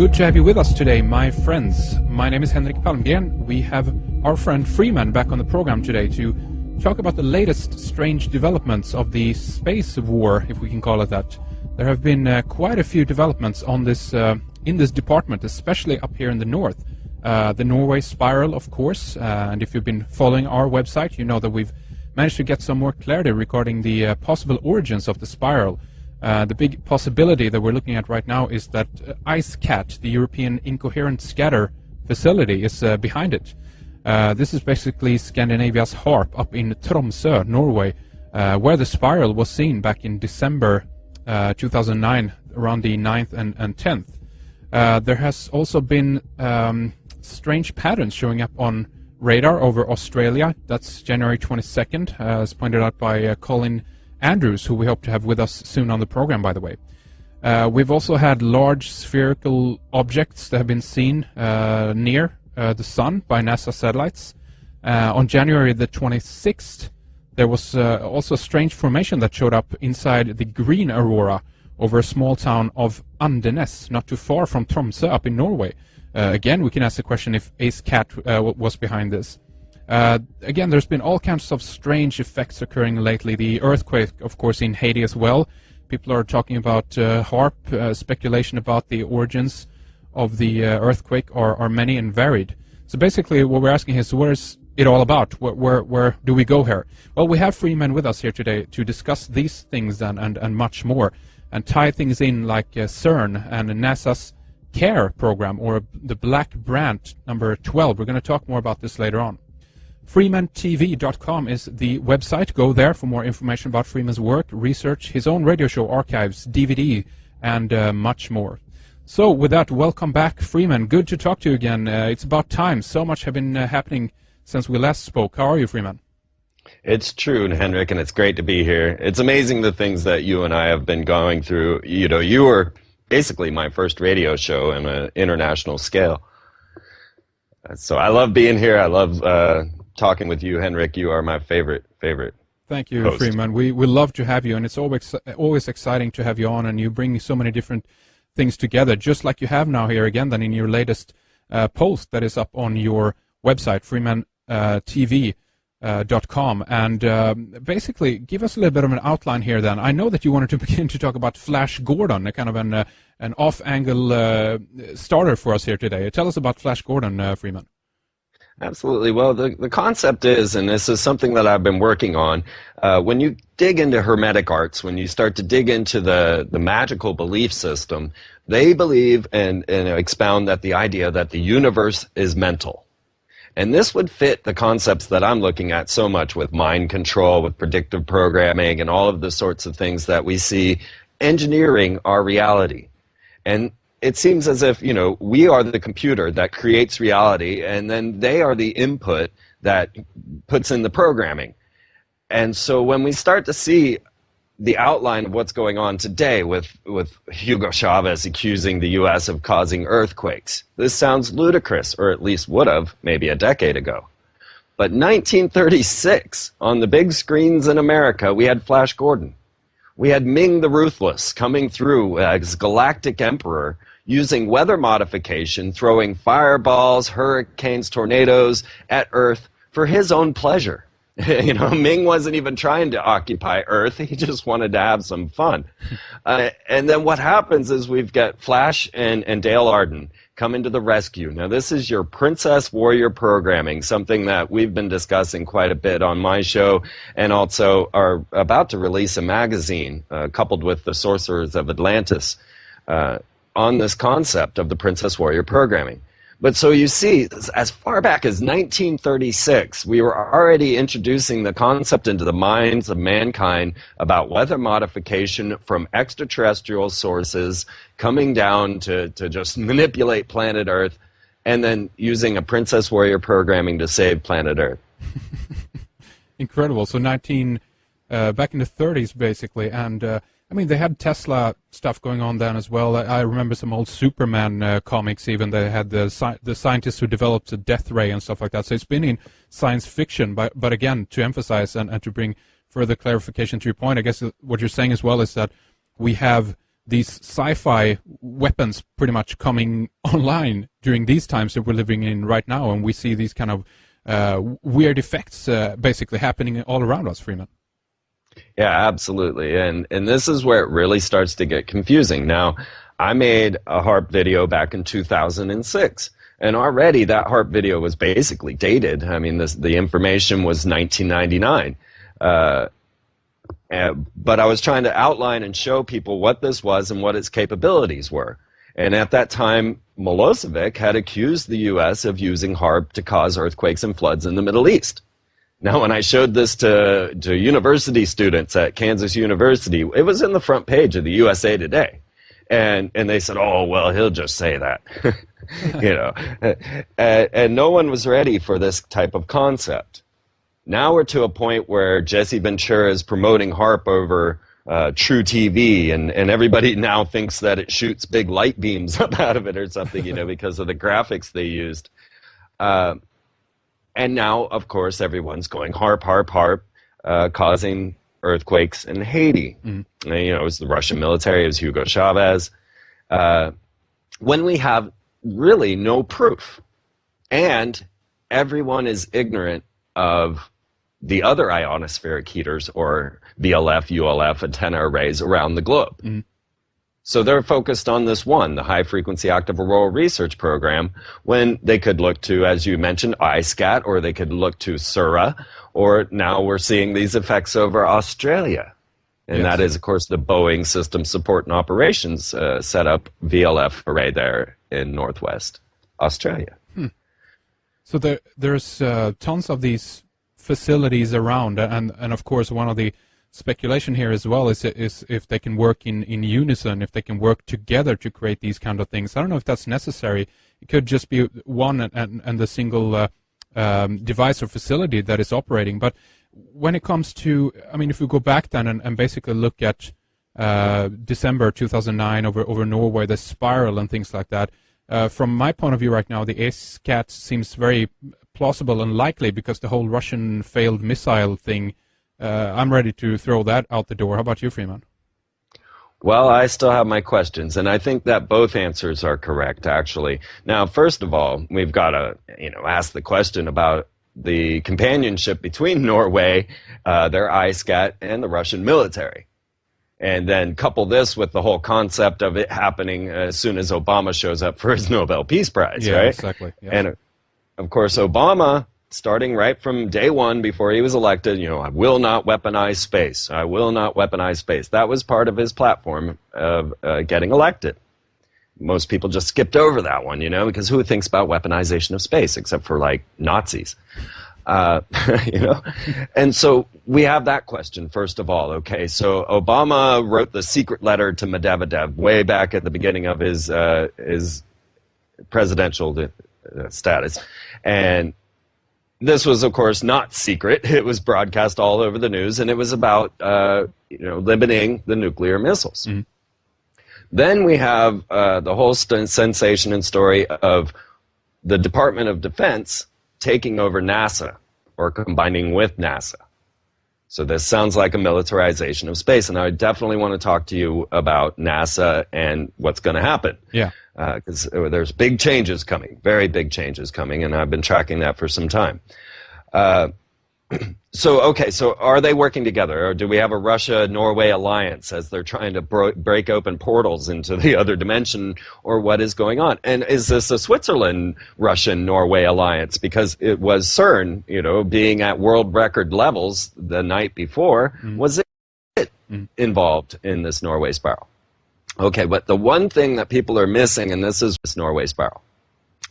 Good to have you with us today, my friends. My name is Henrik Palmgren. We have our friend Freeman back on the program today to talk about the latest strange developments of the space war, if we can call it that. There have been quite a few developments on this in this department, especially up here in the north. The Norway spiral, of course, and if you've been following our website, you know that we've managed to get some more clarity regarding the possible origins of the spiral. The big possibility that we're looking at right now is that eiscat, the European Incoherent Scatter Facility, is behind it. This is basically Scandinavia's HARP up in Tromsø, Norway, where the spiral was seen back in December 2009, around the 9th and 10th. There has also been strange patterns showing up on radar over Australia. That's January 22nd, as pointed out by Colin Andrews, who we hope to have with us soon on the program, by the way. We've also had large spherical objects that have been seen near the sun by NASA satellites. On January the 26th, there was also a strange formation that showed up inside the green aurora over a small town of Andenes, not too far from Tromsø up in Norway. Again, we can ask the question if eiscat was behind this. Again, there's been all kinds of strange effects occurring lately. The earthquake, of course, in Haiti as well. People are talking about HARP. Speculation about the origins of the earthquake are many and varied. So basically what we're asking is, what is it all about? Where do we go here? Well, we have Freeman with us here today to discuss these things and much more, and tie things in like CERN and NASA's CARE program, or the Black Brant number 12. We're going to talk more about this later on. freemantv.com is the website. Go there for more information about Freeman's work, research, his own radio show archives, DVD, and much more. So with that, welcome back, Freeman. Good to talk to you again. It's about time. So much has been happening since we last spoke. How are you, Freeman? It's true, Henrik, and it's great to be here. It's amazing the things that you and I have been going through. You know, you were basically my first radio show on an international scale. So I love being here. I love talking with you, Henrik. You are my favorite Thank you, host. Freeman. We love to have you, and it's always exciting to have you on, and you bring so many different things together, just like you have now here again, then in your latest post that is up on your website, freemantv.com. And basically, give us a little bit of an outline here then. I know that you wanted to begin to talk about Flash Gordon, a kind of an off-angle starter for us here today. Tell us about Flash Gordon, Freeman. Absolutely. Well, the concept is, and this is something that I've been working on, when you dig into Hermetic arts, when you start to dig into the magical belief system, they believe and expound that the idea that the universe is mental. And this would fit the concepts that I'm looking at so much with mind control, with predictive programming, and all of the sorts of things that we see engineering our reality. And it seems as if, you know, we are the computer that creates reality, and then they are the input that puts in the programming. And so when we start to see the outline of what's going on today with Hugo Chavez accusing the U.S. of causing earthquakes, this sounds ludicrous, or at least would have maybe a decade ago. But 1936, on the big screens in America, we had Flash Gordon. We had Ming the Ruthless coming through as galactic emperor, using weather modification, throwing fireballs, hurricanes, tornadoes at Earth for his own pleasure. You know, Ming wasn't even trying to occupy Earth. He just wanted to have some fun. And then what happens is we've got Flash and Dale Arden coming to the rescue. Now, this is your Princess Warrior programming, something that we've been discussing quite a bit on my show, and also are about to release a magazine coupled with the Sorcerers of Atlantis on this concept of the Princess Warrior programming. But so you see, as far back as 1936, we were already introducing the concept into the minds of mankind about weather modification from extraterrestrial sources coming down to just manipulate planet Earth, and then using a Princess Warrior programming to save planet Earth. Incredible. So back in the 30s, basically, and I mean, they had Tesla stuff going on then as well. I remember some old Superman comics even. They had the scientists who developed the death ray and stuff like that. So it's been in science fiction. But again, to emphasize and to bring further clarification to your point, I guess what you're saying as well is that we have these sci-fi weapons pretty much coming online during these times that we're living in right now, and we see these kind of weird effects basically happening all around us, Freeman. Yeah, absolutely. And this is where it really starts to get confusing. Now, I made a HARP video back in 2006, and already that HARP video was basically dated. I mean, the information was 1999. But I was trying to outline and show people what this was and what its capabilities were. And at that time, Milosevic had accused the U.S. of using HARP to cause earthquakes and floods in the Middle East. Now, when I showed this to university students at Kansas University, it was in the front page of the USA Today. And they said, oh, well, he'll just say that. You know, and no one was ready for this type of concept. Now we're to a point where Jesse Ventura is promoting HARP over True TV, and everybody now thinks that it shoots big light beams up out of it or something, you know, because of the graphics they used. And now, of course, everyone's going HARP, HARP, HARP, causing earthquakes in Haiti. And, you know, it was the Russian military, it was Hugo Chavez. When we have really no proof, and everyone is ignorant of the other ionospheric heaters, or VLF, ULF antenna arrays around the globe. So they're focused on this one, the High Frequency Active Auroral Research Program, when they could look to, as you mentioned, eiscat, or they could look to SURA, or now we're seeing these effects over Australia. And that is, of course, the Boeing System Support and Operations setup VLF array there in Northwest Australia. So there's tons of these facilities around, and of course one of the speculation here as well is if they can work in unison, if they can work together to create these kind of things. I don't know if that's necessary. It could just be one and the single device or facility that is operating. But when it comes to, I mean, if we go back then and basically look at December 2009 over Norway, the spiral and things like that, from my point of view right now, the eiscat seems very plausible and likely, because the whole Russian failed missile thing, I'm ready to throw that out the door. How about you, Freeman? Well, I still have my questions, and I think that both answers are correct, actually. Now, first of all, we've got to, ask the question about the companionship between Norway, their eiscat, and the Russian military. And then couple this with the whole concept of it happening as soon as Obama shows up for his Nobel Peace Prize, right? Exactly. Yeah. And, of course, Obama, starting right from day one before he was elected, I will not weaponize space. I will not weaponize space. That was part of his platform of getting elected. Most people just skipped over that one, because who thinks about weaponization of space except for, Nazis? And so we have that question, first of all. Okay, so Obama wrote the secret letter to Medvedev way back at the beginning of his presidential status. And this was, of course, not secret. It was broadcast all over the news, and it was about, limiting the nuclear missiles. Mm-hmm. Then we have the whole sensation and story of the Department of Defense taking over NASA, or combining with NASA. So this sounds like a militarization of space, and I definitely want to talk to you about NASA and what's going to happen. Yeah. Because there's big changes coming, very big changes coming, and I've been tracking that for some time. So are they working together, or do we have a Russia-Norway alliance as they're trying to break open portals into the other dimension, or what is going on? And is this a Switzerland-Russian-Norway alliance? Because it was CERN, being at world record levels the night before, was it involved in this Norway spiral? Okay, but the one thing that people are missing, and this is this Norway spiral.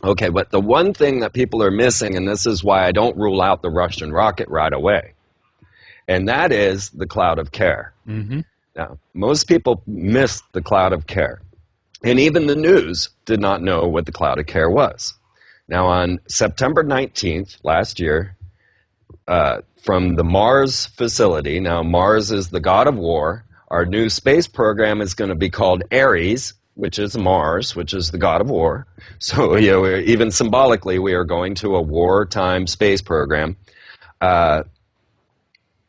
Okay, but the one thing that people are missing, and this is why I don't rule out the Russian rocket right away, and that is the cloud of care. Mm-hmm. Now, most people missed the cloud of care, and even the news did not know what the cloud of care was. Now, on September 19th last year, from the Mars facility, now Mars is the god of war, our new space program is going to be called Ares, which is Mars, which is the god of war. So, even symbolically, we are going to a wartime space program.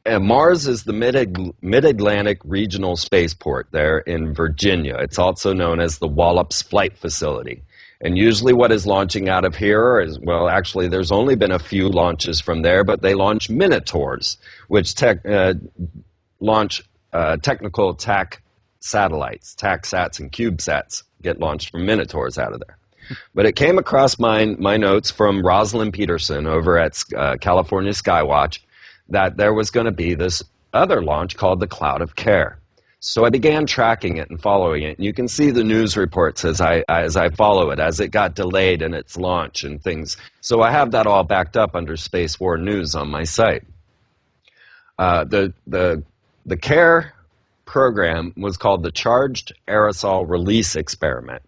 Mars is the Mid-Atlantic Regional Spaceport there in Virginia. It's also known as the Wallops Flight Facility. And usually what is launching out of here is, well, actually there's only been a few launches from there, but they launch Minotaurs, which launch technical TAC satellites. TAC-SATs and CubeSats get launched from Minotaurs out of there. But it came across my notes from Rosalind Peterson over at California Skywatch that there was going to be this other launch called the Cloud of Care. So I began tracking it and following it. And you can see the news reports as I follow it, as it got delayed in its launch and things. So I have that all backed up under Space War News on my site. The CARE program was called the Charged Aerosol Release Experiment.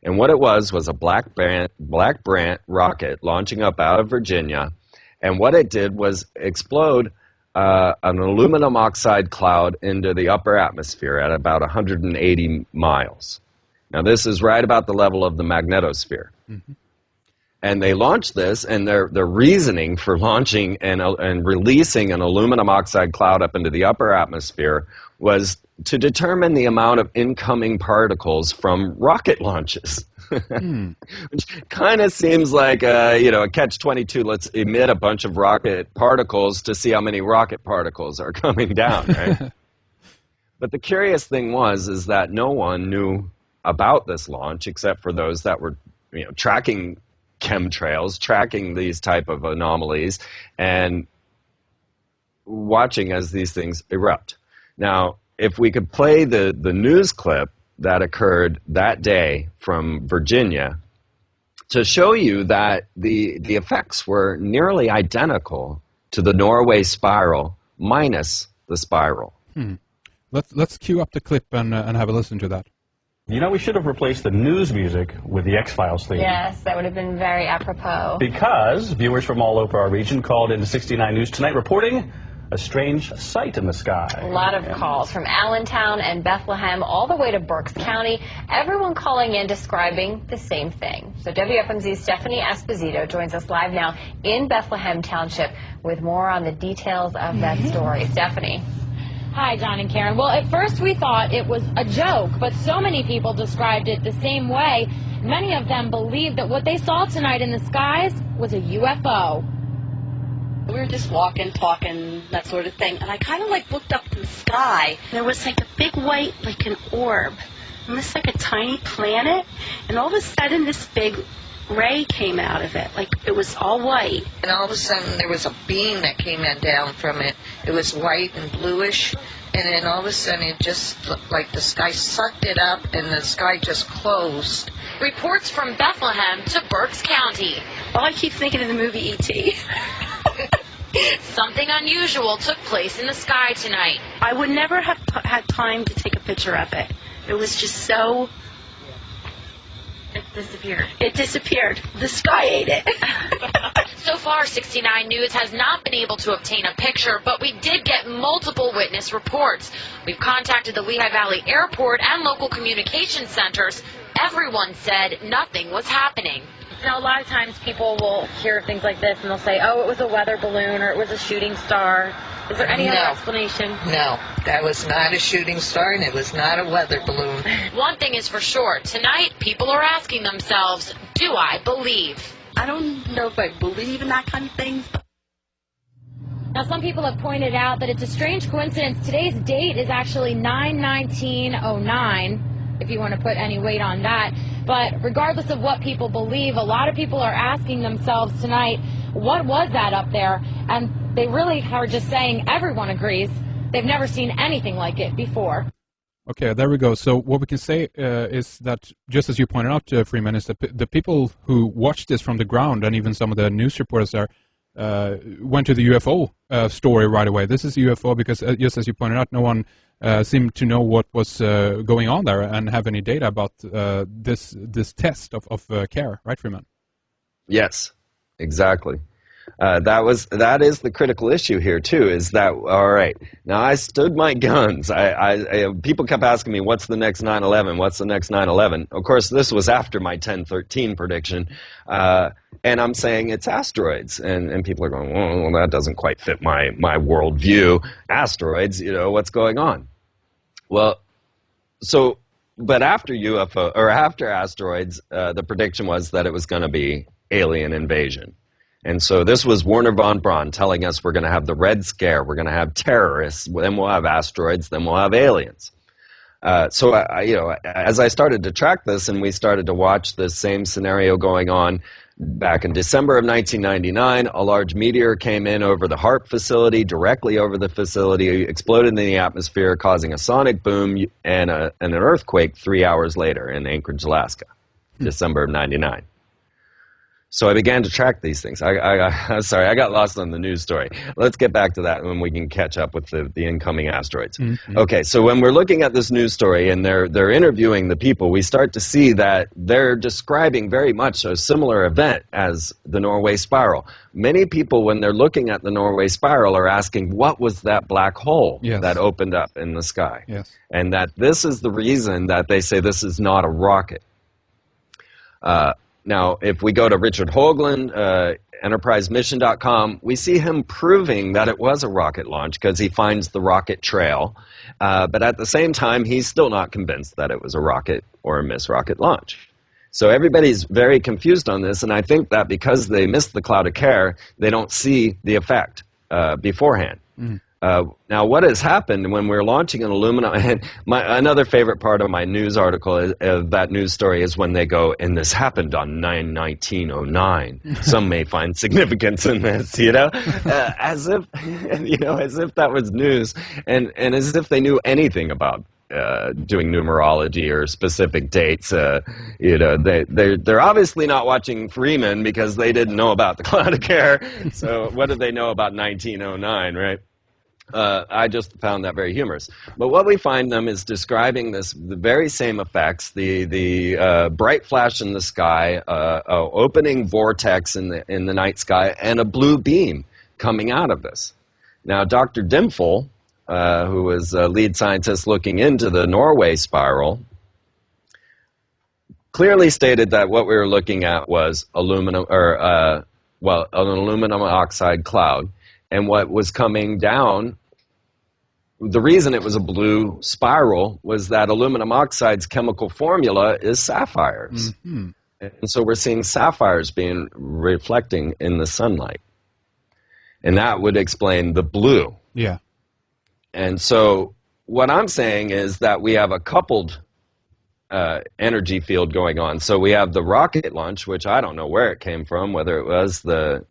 And what it was a Black Brant rocket launching up out of Virginia. And what it did was explode an aluminum oxide cloud into the upper atmosphere at about 180 miles. Now, this is right about the level of the magnetosphere. Mm-hmm. And they launched this, and their reasoning for launching and releasing an aluminum oxide cloud up into the upper atmosphere was to determine the amount of incoming particles from rocket launches. Which kind of seems like a catch-22. Let's emit a bunch of rocket particles to see how many rocket particles are coming down, right? But the curious thing is that no one knew about this launch except for those that were tracking chemtrails, tracking these type of anomalies, and watching as these things erupt. Now, if we could play the news clip that occurred that day from Virginia to show you that the effects were nearly identical to the Norway spiral minus the spiral. Let's cue up the clip and have a listen to that. We should have replaced the news music with the X-Files theme. Yes, that would have been very apropos. Because viewers from all over our region called into 69 News tonight reporting a strange sight in the sky. A lot of calls from Allentown and Bethlehem all the way to Berks County. Everyone calling in describing the same thing. So WFMZ's Stephanie Esposito joins us live now in Bethlehem Township with more on the details of that story. Stephanie. Hi, John and Karen. Well, at first we thought it was a joke, but so many people described it the same way. Many of them believed that what they saw tonight in the skies was a UFO. We were just walking, talking, that sort of thing, and I kind of looked up in the sky. There was a big white, an orb, almost like a tiny planet, and all of a sudden this big ray came out of it, it was all white. And all of a sudden there was a beam that came down from it. It was white and bluish, and then all of a sudden it just looked like the sky sucked it up and the sky just closed. Reports from Bethlehem to Berks County. Well, I keep thinking of the movie E.T. Something unusual took place in the sky tonight. I would never have had time to take a picture of it. It was just so... It disappeared. It disappeared. The sky ate it. So far, 69 News has not been able to obtain a picture, but we did get multiple witness reports. We've contacted the Lehigh Valley Airport and local communication centers. Everyone said nothing was happening. Now, a lot of times people will hear things like this and they'll say, oh, it was a weather balloon or it was a shooting star. Is there any other explanation? No, that was not a shooting star and it was not a weather balloon. One thing is for sure, tonight people are asking themselves, do I believe? I don't know if I believe in that kind of thing. Now, some people have pointed out that it's a strange coincidence. Today's date is actually 9/19/09, if you want to put any weight on that. But regardless of what people believe, a lot of people are asking themselves tonight, what was that up there? And they really are just saying everyone agrees they've never seen anything like it before. Okay, there we go. So what we can say is that, just as you pointed out, Freeman, is that the people who watched this from the ground, and even some of the news reporters there, went to the UFO story right away. This is a UFO because, just as you pointed out, no one seemed to know what was going on there and have any data about this test of care, right, Freeman? Yes, exactly. That is the critical issue here too. Is that all right? Now I stood my guns. People kept asking me, "What's the next 9/11? What's the next 9/11?" Of course, this was after my 10/13 prediction, and I'm saying it's asteroids, and people are going, "Well, that doesn't quite fit my worldview. Asteroids, what's going on?" Well, but after UFO or after asteroids, the prediction was that it was going to be alien invasion. And so this was Werner von Braun telling us we're going to have the Red Scare, we're going to have terrorists, then we'll have asteroids, then we'll have aliens. So as I started to track this and we started to watch this same scenario going on, back in December of 1999, a large meteor came in over the HARP facility, directly over the facility, exploded in the atmosphere, causing a sonic boom and an earthquake 3 hours later in Anchorage, Alaska, December of 99. So I began to track these things. Sorry, I got lost on the news story. Let's get back to that when we can catch up with the incoming asteroids. Mm-hmm. Okay, so when we're looking at this news story and they're interviewing the people, we start to see that they're describing very much a similar event as the Norway spiral. Many people, when they're looking at the Norway spiral, are asking, what was that black hole that opened up in the sky? Yes. And that this is the reason that they say this is not a rocket. Now, if we go to Richard Hoagland, enterprisemission.com, we see him proving that it was a rocket launch because he finds the rocket trail. But at the same time, he's still not convinced that it was a rocket or a missed rocket launch. So everybody's very confused on this, and I think that because they missed the cloud of care, they don't see the effect beforehand. Mm. Now, what has happened when we're launching an aluminum, and another favorite part of my news article, that news story, is when they go, and this happened on 9/19/09. Some may find significance in this, as if, as if that was news, and as if they knew anything about doing numerology or specific dates. They're obviously not watching Freeman because they didn't know about the cloud of care. So what do they know about 1909, right? I just found that very humorous. But what we find them is describing the very same effects, the bright flash in the sky, opening vortex in the night sky, and a blue beam coming out of this. Now, Dr. Dimfel, who was a lead scientist looking into the Norway spiral, clearly stated that what we were looking at was an aluminum oxide cloud. And what was coming down, the reason it was a blue spiral was that aluminum oxide's chemical formula is sapphires. Mm-hmm. And so we're seeing sapphires reflecting in the sunlight. And that would explain the blue. Yeah. And so what I'm saying is that we have a coupled energy field going on. So we have the rocket launch, which I don't know where it came from, whether it was the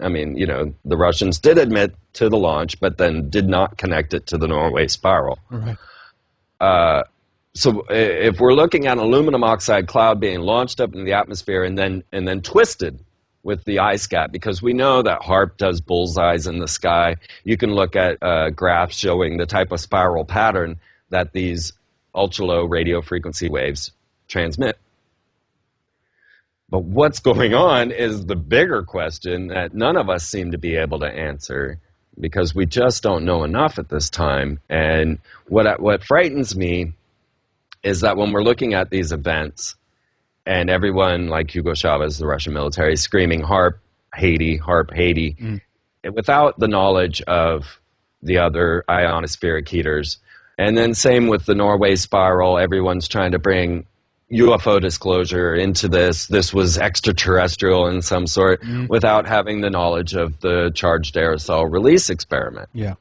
Russians did admit to the launch, but then did not connect it to the Norway spiral. Right. So if we're looking at an aluminum oxide cloud being launched up in the atmosphere and then twisted with the eiscat, because we know that HARP does bullseyes in the sky. You can look at graphs showing the type of spiral pattern that these ultra-low radio frequency waves transmit. But what's going on is the bigger question that none of us seem to be able to answer because we just don't know enough at this time. And what frightens me is that when we're looking at these events and everyone like Hugo Chavez, the Russian military, is screaming HARP, Haiti, without the knowledge of the other ionospheric heaters. And then same with the Norway spiral, everyone's trying to bring UFO disclosure into this. This was extraterrestrial in some sort, without having the knowledge of the charged aerosol release experiment. Yeah.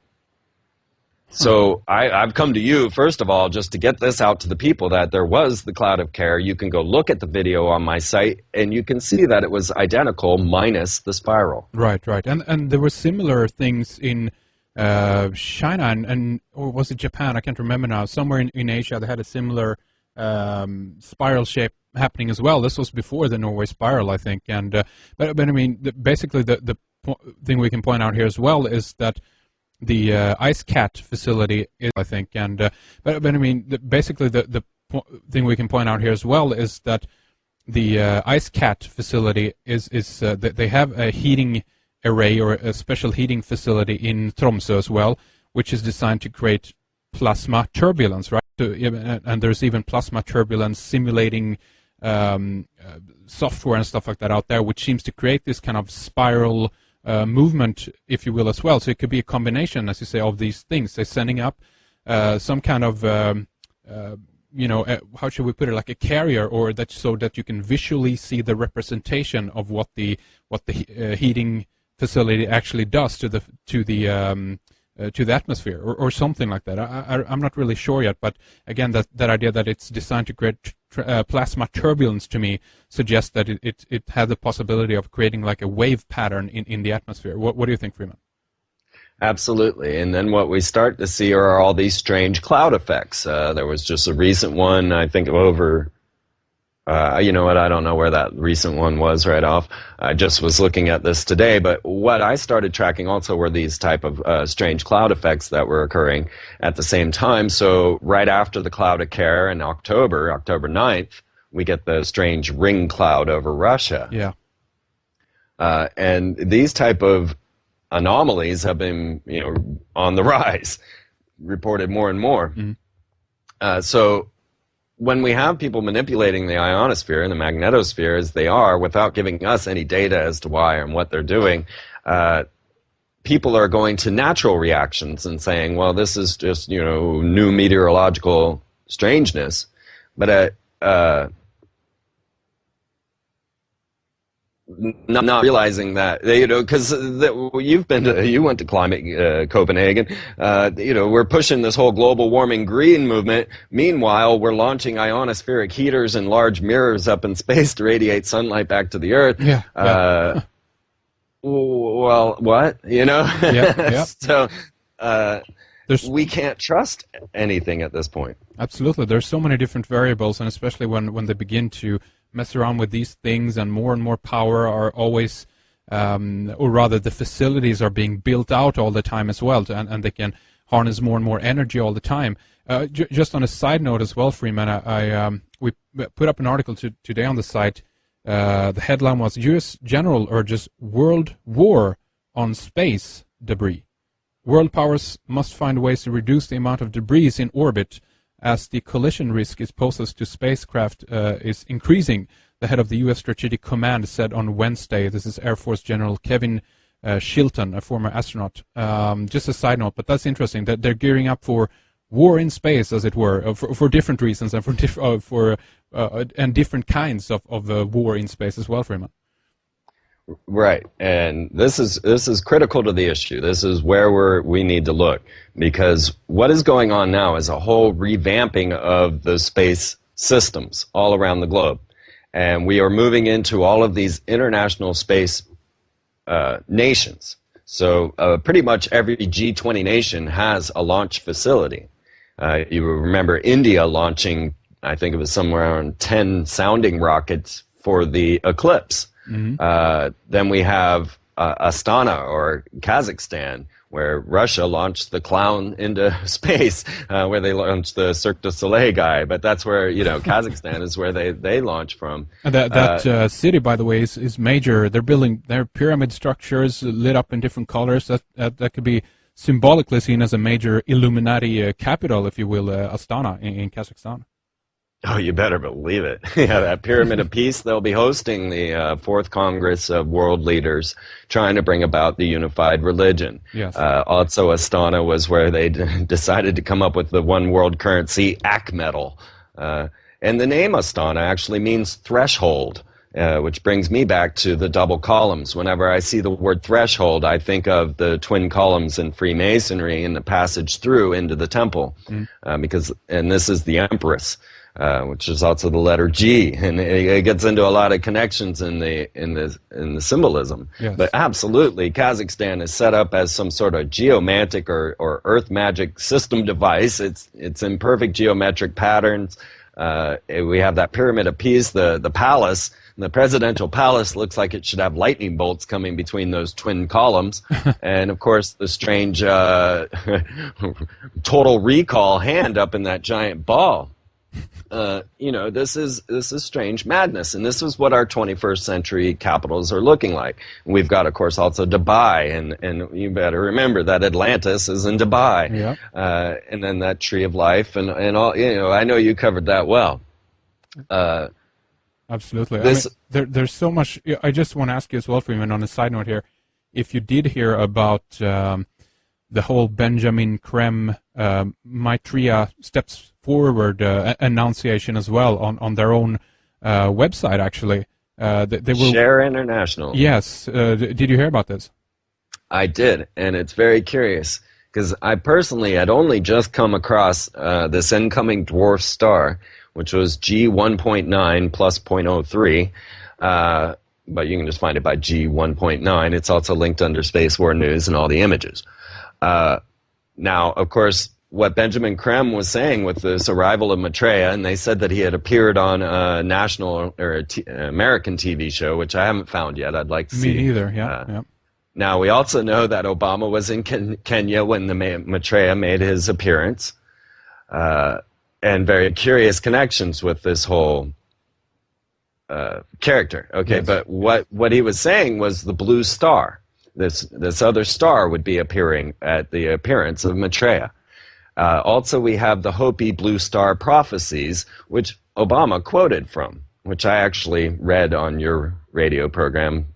So I've come to you, first of all, just to get this out to the people that there was the cloud of care. You can go look at the video on my site, and you can see that it was identical minus the spiral. Right, right. And there were similar things in China or was it Japan? I can't remember now. Somewhere in Asia, they had a similar spiral shape happening as well. This was before the Norway spiral, I think. And but I mean, basically, the thing we can point out here as well is that the eiscat facility is, I think, and but I mean, basically, the thing we can point out here as well is that the eiscat facility is that they have a heating array or a special heating facility in Tromsø as well, which is designed to create plasma turbulence, right? And there's even plasma turbulence simulating software and stuff like that out there, which seems to create this kind of spiral movement, if you will, as well. So it could be a combination, as you say, of these things. They're sending up some kind of, how should we put it, like a carrier, or that so that you can visually see the representation of what the heating facility actually does to the atmosphere, or something like that. I'm not really sure yet, but again, that idea that it's designed to create plasma turbulence, to me, suggests that it had the possibility of creating like a wave pattern in the atmosphere. What do you think, Freeman? Absolutely. And then what we start to see are all these strange cloud effects. There was just a recent one, I think, over... you know what, I don't know where that recent one was right off. I just was looking at this today, but what I started tracking also were these type of strange cloud effects that were occurring at the same time. So right after the cloud of Care in October 9th, we get the strange ring cloud over Russia. Yeah. And these type of anomalies have been, on the rise, reported more and more. Mm-hmm. So when we have people manipulating the ionosphere and the magnetosphere as they are, without giving us any data as to why and what they're doing, people are going to natural reactions and saying, well, this is just, new meteorological strangeness. But not realizing that, because you went to climate Copenhagen. We're pushing this whole global warming green movement. Meanwhile, we're launching ionospheric heaters and large mirrors up in space to radiate sunlight back to the Earth. Yeah. Well, what? Yeah. So we can't trust anything at this point. Absolutely. There's so many different variables, and especially when they begin to mess around with these things, and more power are always, or rather the facilities are being built out all the time as well, and they can harness more and more energy all the time. Just on a side note as well, Freeman, we put up an article today on the site. The headline was, U.S. General urges World War on Space Debris. World powers must find ways to reduce the amount of debris in orbit as the collision risk is posed to spacecraft is increasing, the head of the U.S. Strategic Command said on Wednesday. This is Air Force General Kevin Shilton, a former astronaut. Just a side note, but that's interesting that they're gearing up for war in space, as it were, for different reasons and and different kinds of war in space as well, Freeman. Right, and this is critical to the issue. This is where we need to look, because what is going on now is a whole revamping of the space systems all around the globe, and we are moving into all of these international space nations. So pretty much every G20 nation has a launch facility. You remember India launching, I think it was somewhere around 10 sounding rockets for the eclipse. Mm-hmm. Then we have Astana, or Kazakhstan, where Russia launched the clown into space, where they launched the Cirque du Soleil guy. But that's where, Kazakhstan is where they launch from. And that city, by the way, is major. They're building their pyramid structures lit up in different colors. That could be symbolically seen as a major Illuminati capital, if you will, Astana in Kazakhstan. Oh, you better believe it. Yeah, that Pyramid of Peace, they'll be hosting the Fourth Congress of World Leaders trying to bring about the unified religion. Yes. Also, Astana was where they decided to come up with the one world currency, Akmetal. And the name Astana actually means threshold, which brings me back to the double columns. Whenever I see the word threshold, I think of the twin columns in Freemasonry and the passage through into the temple, and this is the Empress. Which is also the letter G, and it gets into a lot of connections in the symbolism. Yes. But absolutely, Kazakhstan is set up as some sort of geomantic or earth magic system device. It's in perfect geometric patterns. We have that Pyramid of Peace, the palace. The presidential palace looks like it should have lightning bolts coming between those twin columns. And, of course, the strange total recall hand up in that giant ball. This is strange madness, and this is what our 21st century capitals are looking like. And we've got, of course, also Dubai, and you better remember that Atlantis is in Dubai, and then that Tree of Life, and all. I know you covered that well. Absolutely. There's so much. I just want to ask you as well, Freeman, on a side note here, if you did hear about the whole Benjamin Creme Maitreya Steps Forward annunciation as well on their own website, actually. They were Share International. Yes. Did you hear about this? I did, and it's very curious because I personally had only just come across this incoming dwarf star, which was G1.9 plus 0.03, but you can just find it by G1.9. It's also linked under Space War News and all the images. Now, of course, what Benjamin Creme was saying with this arrival of Maitreya, and they said that he had appeared on a national or American TV show, which I haven't found yet. I'd like to see. Me neither, yeah. Now, we also know that Obama was in Kenya when the Maitreya made his appearance, and very curious connections with this whole character. Okay, yes. But what he was saying was the blue star. This other star would be appearing at the appearance of Maitreya. Also, we have the Hopi Blue Star prophecies, which Obama quoted from, which I actually read on your radio program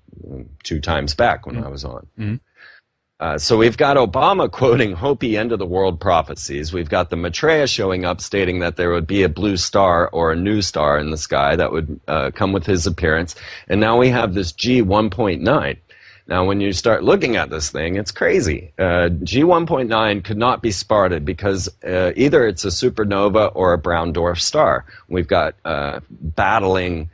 2 times back when I was on. Mm-hmm. So we've got Obama quoting Hopi end-of-the-world prophecies. We've got the Maitreya showing up stating that there would be a blue star or a new star in the sky that would come with his appearance. And now we have this G1.9. Now, when you start looking at this thing, it's crazy. G1.9 could not be spotted because either it's a supernova or a brown dwarf star. We've got battling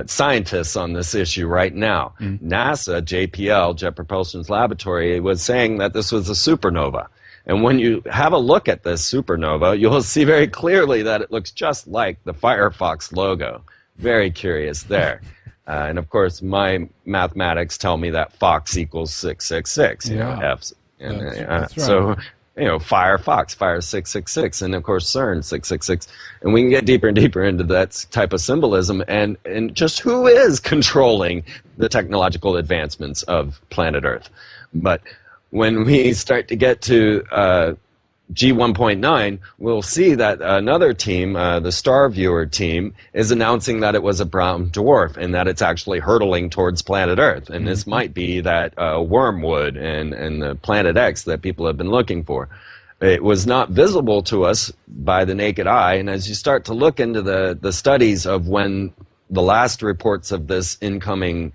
scientists on this issue right now. NASA, JPL, Jet Propulsion's Laboratory, was saying that this was a supernova. And when you have a look at this supernova, you'll see very clearly that it looks just like the Firefox logo. Very curious there. And of course, my mathematics tell me that Fox equals 666. F's. And, that's right. So, Firefox, Fire 666, and of course CERN 666. And we can get deeper and deeper into that type of symbolism and just who is controlling the technological advancements of planet Earth. But when we start to get to G1.9, we'll see that another team, the Star Viewer team, is announcing that it was a brown dwarf and that it's actually hurtling towards planet Earth. And this might be that wormwood and the planet X that people have been looking for. It was not visible to us by the naked eye, and as you start to look into the studies of when the last reports of this incoming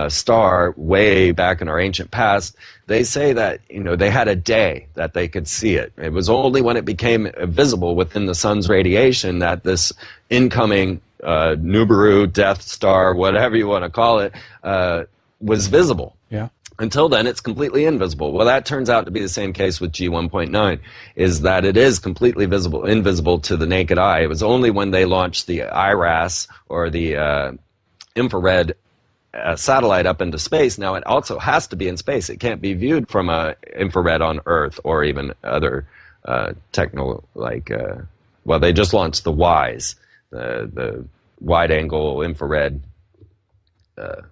star way back in our ancient past, they say that they had a day that they could see it. It was only when it became visible within the sun's radiation that this incoming Nibiru, Death Star, whatever you want to call it, was visible. Yeah. Until then, it's completely invisible. Well, that turns out to be the same case with G1.9, is that it is completely invisible to the naked eye. It was only when they launched the IRAS, or the infrared satellite up into space. Now, it also has to be in space. It can't be viewed from infrared on Earth or even other well, they just launched the WISE, the wide-angle infrared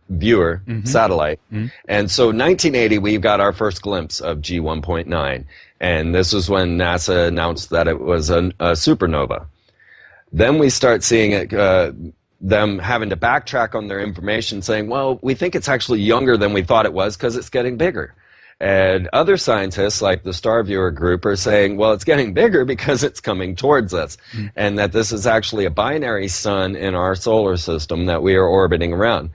viewer satellite. And so 1980, we got our first glimpse of G1.9. And this was when NASA announced that it was a supernova. Then we start seeing it, them having to backtrack on their information, saying, well, we think it's actually younger than we thought it was because it's getting bigger. And other scientists, like the Star Viewer group, are saying, well, it's getting bigger because it's coming towards us, and that this is actually a binary sun in our solar system that we are orbiting around.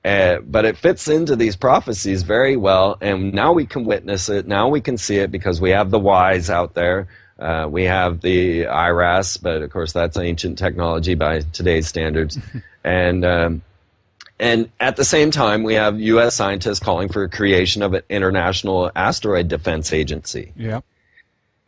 But it fits into these prophecies very well, and now we can witness it, now we can see it because we have the WISE out there. We have the IRAS, but of course that's ancient technology by today's standards. And at the same time, we have U.S. scientists calling for creation of an international asteroid defense agency. Yeah.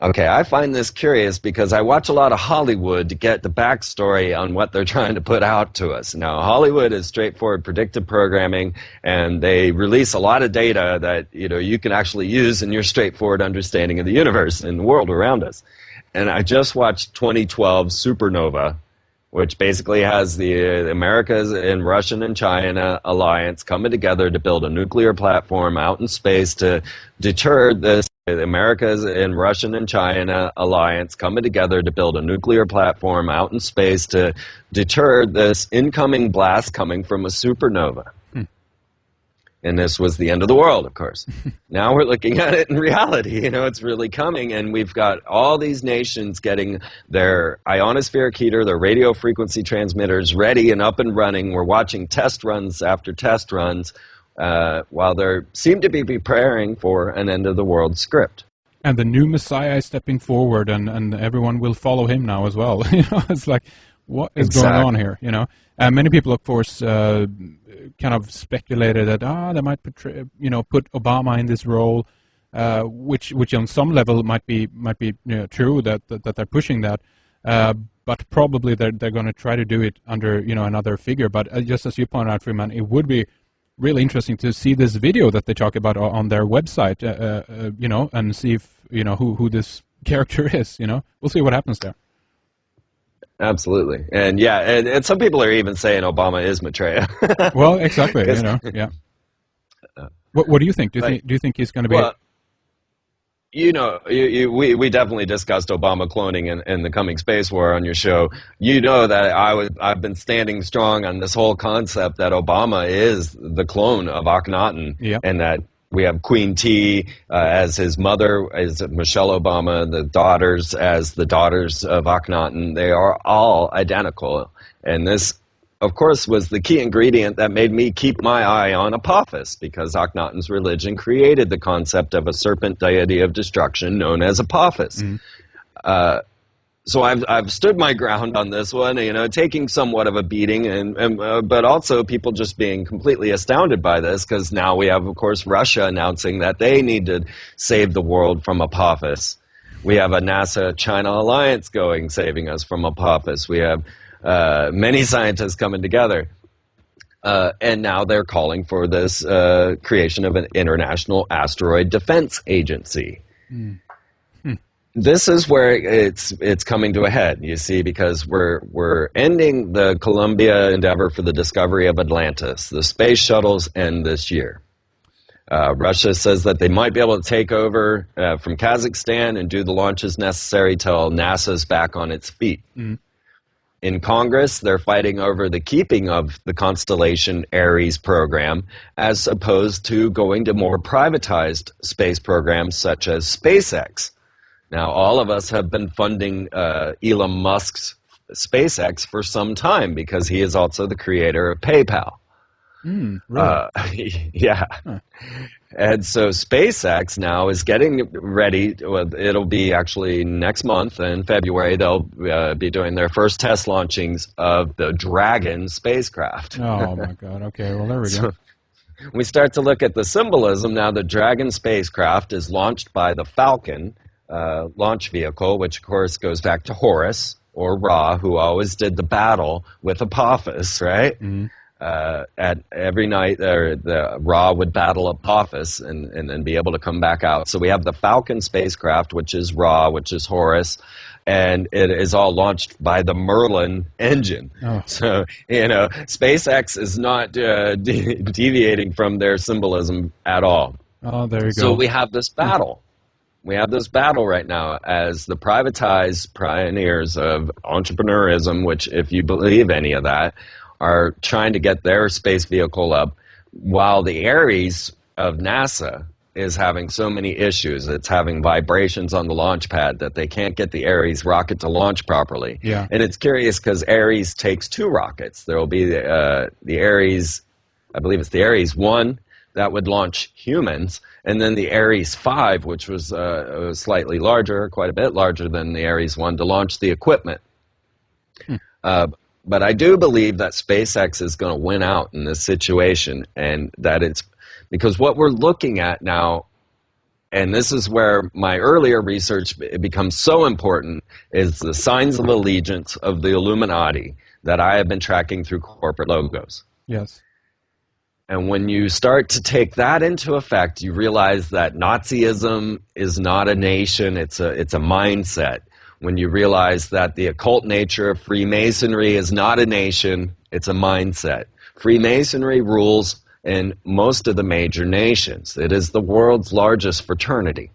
Okay, I find this curious because I watch a lot of Hollywood to get the backstory on what they're trying to put out to us. Now, Hollywood is straightforward predictive programming, and they release a lot of data that you can actually use in your straightforward understanding of the universe and the world around us. and I just watched 2012 Supernova, which basically has the Americas and Russian and China alliance coming together to build a nuclear platform out in space to deter this. The Americas and Russian and China alliance coming together to build a nuclear platform out in space to deter this incoming blast coming from a supernova. And this was the end of the world, of course. Now we're looking at it in reality. It's really coming, and we've got all these nations getting their ionospheric heater, their radio frequency transmitters ready and up and running. We're watching test runs after test runs while they seem to be preparing for an end-of-the-world script. And the new Messiah is stepping forward, and everyone will follow him now as well. It's like, what is going on here? Many people, of course, kind of speculated that they might put Obama in this role, which on some level might be true that they're pushing that, but probably they're going to try to do it under another figure. But just as you pointed out, Freeman, it would be really interesting to see this video that they talk about on their website, and see if who this character is. We'll see what happens there. Absolutely, and and some people are even saying Obama is Maitreya. Well, exactly. Yeah. What do you think? Do you think he's going to be? Well, we definitely discussed Obama cloning and the coming space war on your show. That I've been standing strong on this whole concept that Obama is the clone of Akhenaten, and that we have Queen T as his mother, as Michelle Obama, the daughters as the daughters of Akhenaten. They are all identical. And this, of course, was the key ingredient that made me keep my eye on Apophis, because Akhenaten's religion created the concept of a serpent deity of destruction known as Apophis. So I've stood my ground on this one, taking somewhat of a beating, but also people just being completely astounded by this, because now we have, of course, Russia announcing that they need to save the world from Apophis. We have a NASA-China alliance saving us from Apophis. We have many scientists coming together. And now they're calling for this creation of an international asteroid defense agency. This is where it's coming to a head, you see, because we're ending the Columbia endeavor for the discovery of Atlantis. The space shuttles end this year. Russia says that they might be able to take over from Kazakhstan and do the launches necessary till NASA's back on its feet. In Congress, they're fighting over the keeping of the Constellation Ares program, as opposed to going to more privatized space programs such as SpaceX. Now, all of us have been funding Elon Musk's SpaceX for some time, because he is also the creator of PayPal. Really? Yeah. And so SpaceX now is getting ready. It'll be actually next month in February. They'll be doing their first test launchings of the Dragon spacecraft. Oh, my God. Okay, well, there we go. We start to look at the symbolism now. The Dragon spacecraft is launched by the Falcon launch vehicle, which of course goes back to Horus or Ra, who always did the battle with Apophis, right? At every night, the Ra would battle Apophis and then be able to come back out. So we have the Falcon spacecraft, which is Ra, which is Horus, and it is all launched by the Merlin engine. So, SpaceX is not deviating from their symbolism at all. Oh, there you go. So we have this battle. We have this battle right now as the privatized pioneers of entrepreneurism, which, if you believe any of that, are trying to get their space vehicle up, while the Ares of NASA is having so many issues. It's having vibrations on the launch pad that they can't get the Ares rocket to launch properly. Yeah. And it's curious because Ares takes 2 rockets. There will be the Ares, I believe it's the Ares 1, that would launch humans, and then the Ares 5, which was slightly larger, quite a bit larger than the Ares 1, to launch the equipment. But I do believe that SpaceX is going to win out in this situation, and that it's because what we're looking at now, and this is where my earlier research becomes so important, is the signs of allegiance of the Illuminati that I have been tracking through corporate logos. Yes. And when you start to take that into effect, you realize that Nazism is not a nation, it's a mindset. when you realize that the occult nature of Freemasonry is not a nation, it's a mindset. Freemasonry rules in most of the major nations. It is the world's largest fraternity.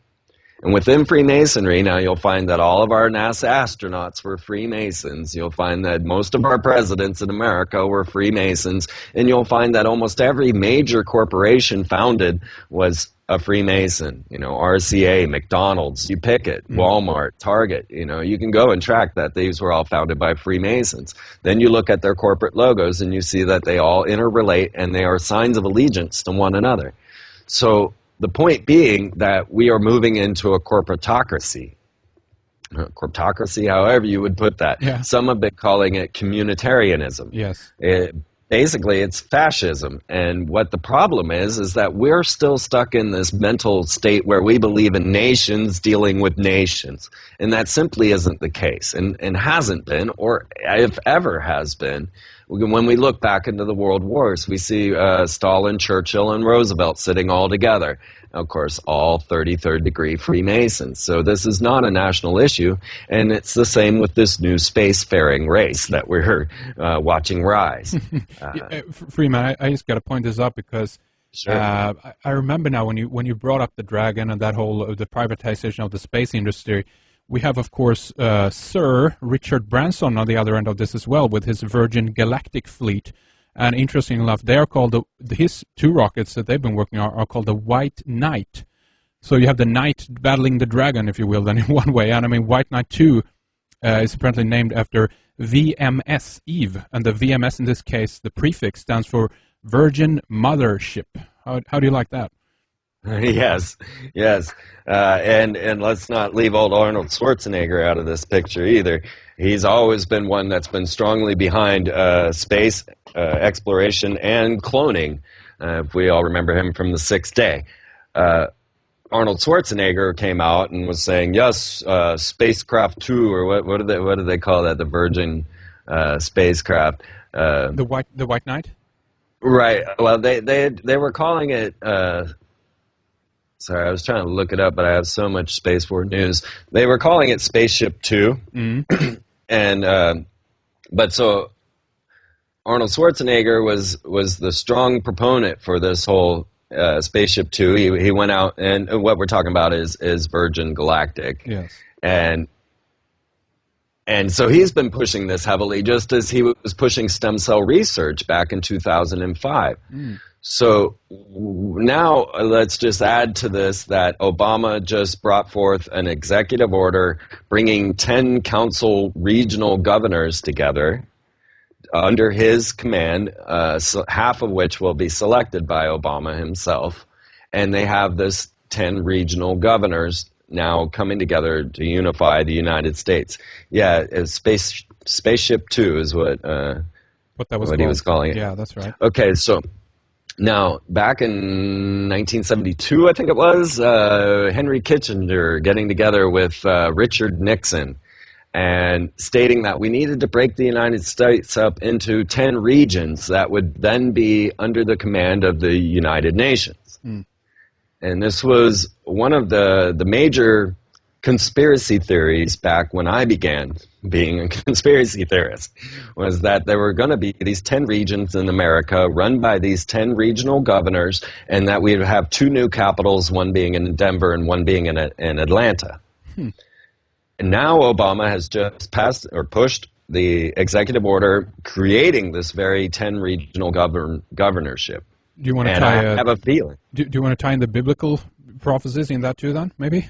And within Freemasonry, now you'll find that all of our NASA astronauts were Freemasons. You'll find that most of our presidents in America were Freemasons. And you'll find that almost every major corporation founded was a Freemason. You know, RCA, McDonald's, you pick it, Walmart, Target. You know, you can go and track that these were all founded by Freemasons. Then you look at their corporate logos and you see that they all interrelate and they are signs of allegiance to one another. So the point being that we are moving into a corporatocracy. Corporatocracy, however you would put that. Yeah. Some have been calling it communitarianism. Yes. Basically, it's fascism. And what the problem is that we're still stuck in this mental state where we believe in nations dealing with nations. And that simply isn't the case, and hasn't been, or if ever has been. When we look back into the world wars, we see Stalin, Churchill, and Roosevelt sitting all together. Of course, all 33rd degree Freemasons. So this is not a national issue, and it's the same with this new spacefaring race that we're watching rise. Freeman, I just got to point this up because Sure. I remember now when you brought up the dragon and that whole the privatization of the space industry. We have, of course, Sir Richard Branson on the other end of this as well with his Virgin Galactic fleet. And interesting enough, they are called his two rockets that they've been working on are called the White Knight. So you have the knight battling the dragon, if you will, then in one way. And I mean, White Knight 2 is apparently named after VMS Eve. And the VMS in this case, the prefix stands for Virgin Mothership. How do you like that? Yes. And let's not leave old Arnold Schwarzenegger out of this picture either. He's always been one that's been strongly behind space exploration and cloning, if we all remember him from The Sixth Day. Arnold Schwarzenegger came out and was saying, yes, spacecraft 2, or what do they call that, the Virgin spacecraft. The White Knight? Right. Well, they were calling it... Sorry, I was trying to look it up, but I have so much Space War news. They were calling it Spaceship 2. And but so Arnold Schwarzenegger was the strong proponent for this whole Spaceship 2. He went out, and what we're talking about is Virgin Galactic. Yes. And so he's been pushing this heavily, just as he was pushing stem cell research back in 2005. So now let's just add to this that Obama just brought forth an executive order bringing 10 council regional governors together under his command, half of which will be selected by Obama himself. And they have this 10 regional governors now coming together to unify the United States. Yeah, Spaceship 2 is what he was calling it. Yeah, that's right. Okay, so... Now, back in 1972, I think it was, Henry Kissinger getting together with Richard Nixon and stating that we needed to break the United States up into 10 regions that would then be under the command of the United Nations. And this was one of the major conspiracy theories back when I began being a conspiracy theorist, was that there were going to be these 10 regions in America run by these 10 regional governors, and that we would have 2 new capitals, one being in Denver and one being in Atlanta. And now Obama has just passed or pushed the executive order creating this very 10 regional governorship. Do you want to and I have a feeling. Do you want to tie in the biblical prophecies in that too then, maybe?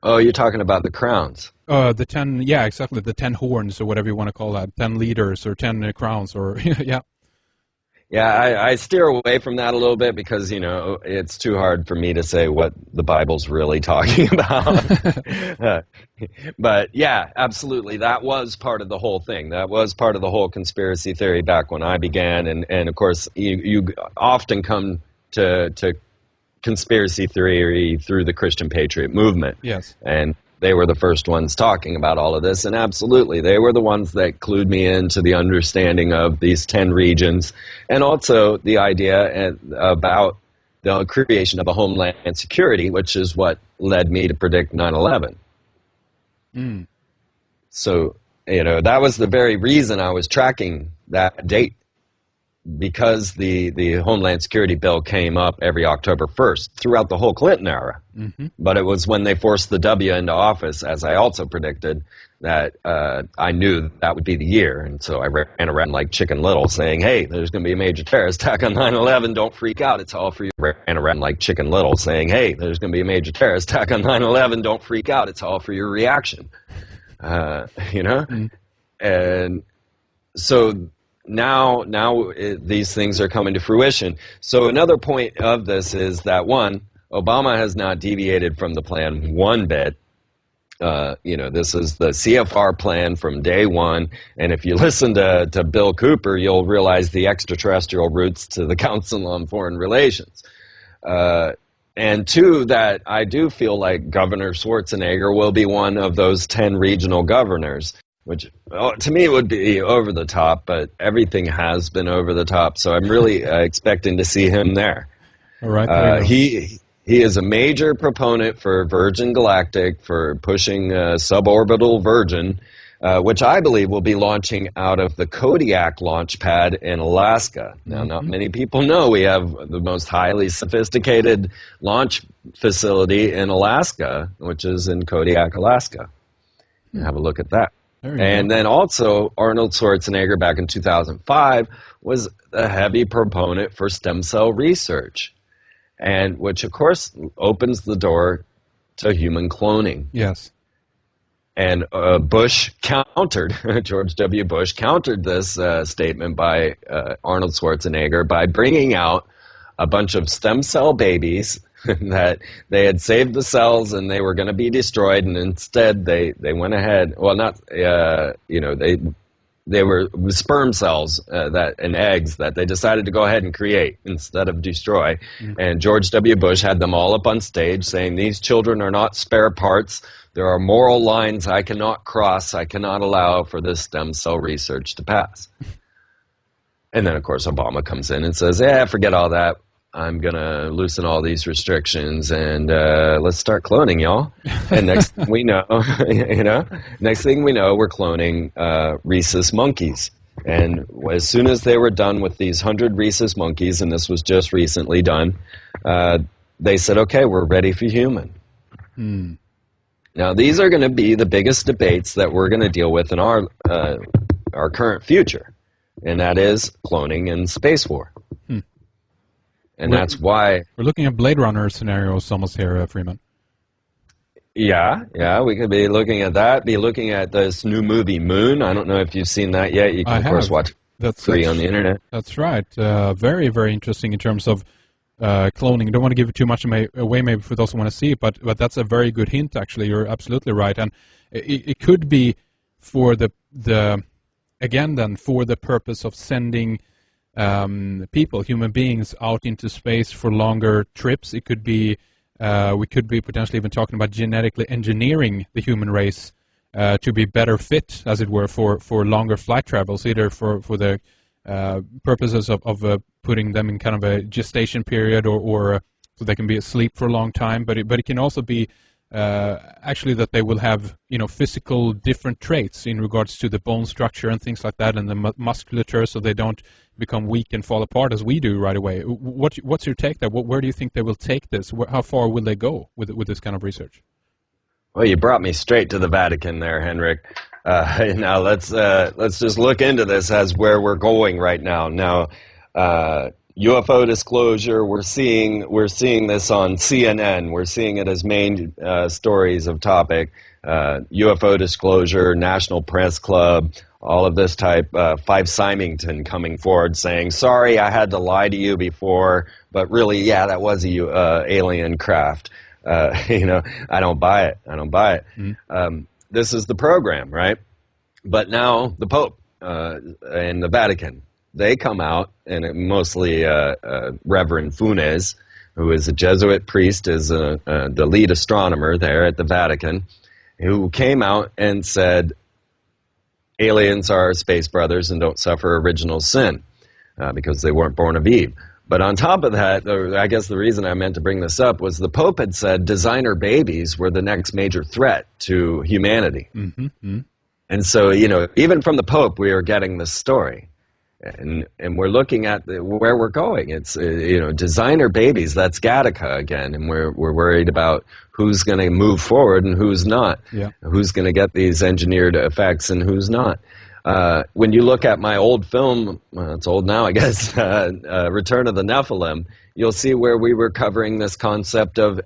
Oh, you're talking about the crowns. The 10, yeah, exactly, the 10 horns or whatever you want to call that, 10 leaders or 10 crowns or, yeah. Yeah, I steer away from that a little bit because, you know, it's too hard for me to say what the Bible's really talking about. But, yeah, absolutely, that was part of the whole thing. That was part of the whole conspiracy theory back when I began. And of course, you often come to conspiracy theory through the Christian Patriot movement. Yes. And they were the first ones talking about all of this, and absolutely, they were the ones that clued me into the understanding of these 10 regions, and also the idea about the creation of a homeland security, which is what led me to predict 9/11. So, that was the very reason I was tracking that date, because the Homeland Security bill came up every October 1st throughout the whole Clinton era. Mm-hmm. But it was when they forced the W into office, as I also predicted, that I knew that would be the year. And so I ran around like Chicken Little saying, hey, there's going to be a major terrorist attack on 9/11. Don't freak out. It's all for you. Ran around like Chicken Little saying, hey, there's going to be a major terrorist attack on 9/11. Don't freak out. It's all for your reaction. Mm-hmm. And so now these things are coming to fruition. So another point of this is that, one, Obama has not deviated from the plan one bit. This is the CFR plan from day one. And if you listen to Bill Cooper, you'll realize the extraterrestrial roots to the Council on Foreign Relations. And two, that I do feel like Governor Schwarzenegger will be one of those 10 regional governors, which to me would be over the top, but everything has been over the top. So I'm really expecting to see him there. All right. He is a major proponent for Virgin Galactic, for pushing suborbital Virgin, which I believe will be launching out of the Kodiak launch pad in Alaska. Now, not many people know we have the most highly sophisticated launch facility in Alaska, which is in Kodiak, Alaska. Have a look at that. And then also, Arnold Schwarzenegger back in 2005 was a heavy proponent for stem cell research, and which, of course, opens the door to human cloning. Yes. And Bush countered, George W. Bush countered this statement by Arnold Schwarzenegger by bringing out a bunch of stem cell babies that they had saved the cells and they were going to be destroyed, and instead they went ahead. Well, not they were sperm cells and eggs that they decided to go ahead and create instead of destroy. And George W. Bush had them all up on stage saying, "These children are not spare parts. There are moral lines I cannot cross. I cannot allow for this stem cell research to pass." And then, of course, Obama comes in and says, "Yeah, forget all that. I'm going to loosen all these restrictions and let's start cloning, y'all." And next thing we know, we're cloning rhesus monkeys. And as soon as they were done with these 100 rhesus monkeys, and this was just recently done, they said, okay, we're ready for human. Now, these are going to be the biggest debates that we're going to deal with in our current future, and that is cloning and space war. And that's why we're looking at Blade Runner scenarios almost here, Freeman. Yeah, we could be looking at that. Be looking at this new movie Moon. I don't know if you've seen that yet. You can, of course, watch it free on the internet. That's right. Very, very interesting in terms of cloning. I don't want to give too much away, maybe for those who want to see it, but that's a very good hint. Actually, you're absolutely right, and it could be for the purpose of sending people, human beings, out into space for longer trips. It could be, we could be potentially even talking about genetically engineering the human race to be better fit, as it were, for longer flight travels, either for the purposes of putting them in kind of a gestation period or so they can be asleep for a long time. But it can also be actually that they will have physical different traits in regards to the bone structure and things like that, and the musculature, so they don't become weak and fall apart as we do right away. What's your take there? Where do you think they will take this? How far will they go with this kind of research? Well, you brought me straight to the Vatican there, Henrik. Now let's just look into this as where we're going right now. Now, UFO disclosure, we're seeing this on CNN. We're seeing it as main stories of topic. UFO disclosure, National Press Club, all of this type. Five Symington coming forward saying, "Sorry, I had to lie to you before, but really, yeah, that was a alien craft." I don't buy it. This is the program, right? But now the Pope and the Vatican, they come out, and mostly Reverend Funes, who is a Jesuit priest, is the lead astronomer there at the Vatican, who came out and said aliens are space brothers and don't suffer original sin because they weren't born of Eve. But on top of that, I guess the reason I meant to bring this up was the Pope had said designer babies were the next major threat to humanity. And so, even from the Pope, we are getting this story. And we're looking at where we're going. It's, designer babies, that's Gattaca again. And we're worried about who's going to move forward and who's not. Yeah. Who's going to get these engineered effects and who's not. When you look at my old film, well, it's old now, I guess, Return of the Nephilim, you'll see where we were covering this concept of